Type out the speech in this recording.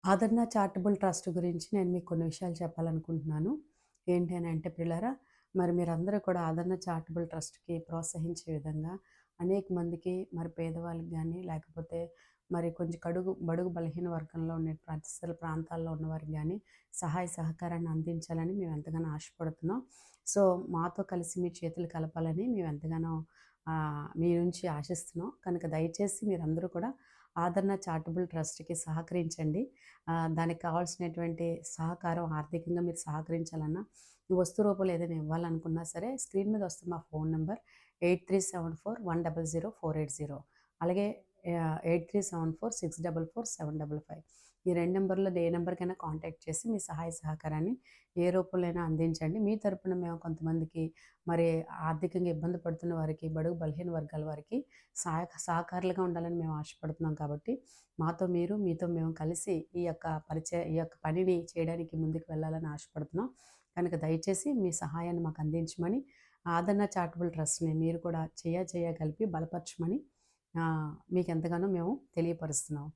ఆదరణ charitable trust గురించి నేను మీకు కొన్ని విషయాలు చెప్పాలనుకుంటున్నాను. ఏంటి అని అంటే పిల్లరా, మరి మీరందరూ కూడా ఆదరణ చారిటబుల్ ట్రస్ట్‌కి ప్రోత్సహించే విధంగా అనేక మందికి మరి పేదవాళ్ళకి గానీ, లేకపోతే మరి కొంచెం బడుగు బలహీన వర్గంలో ఉండే పరిసర ప్రాంతాల్లో ఉన్నవారికి గానీ, సహాయ సహకారాన్ని అందించాలని మేము ఎంతగానో ఆశపడుతున్నాం. సో, మాతో కలిసి మీ చేతులు కలపాలని మేము ఎంతగానో మీ నుంచి ఆశిస్తున్నాం. కనుక దయచేసి మీరందరూ కూడా ఆదరణ చారిటబుల్ ట్రస్ట్‌కి సహకరించండి. దానికి కావాల్సినటువంటి సహకారం ఆర్థికంగా మీరు సహకరించాలన్నా, ఈ వస్తు రూపంలో ఏదైనా ఇవ్వాలనుకున్నా సరే స్క్రీన్ మీద వస్తున్న మా ఫోన్ నంబర్ 8374 100 480. అలాగే 8374 644 755. ఈ 2 నంబర్‌లో ఏ నంబర్‌కైనా కాంటాక్ట్ చేసి మీ సహాయ సహకారాన్ని ఏ రూపంలో అయినా అందించండి. మీ తరపున మేము కొంతమందికి మరి ఆర్థికంగా ఇబ్బంది పడుతున్న వారికి, బడుగు బలహీన వర్గాల వారికి సహకారులుగా ఉండాలని మేము ఆశపడుతున్నాం కాబట్టి మీతో మేము కలిసి ఈ యొక్క పనిని చేయడానికి ముందుకు వెళ్ళాలని ఆశపడుతున్నాం. కనుక దయచేసి మీ సహాయాన్ని మాకు అందించమని, ఆదరణ చారిటబుల్ ట్రస్ట్‌ని మీరు కూడా కలిపి బలపరచమని మీకెంతగానో మేము తెలియపరుస్తున్నాం.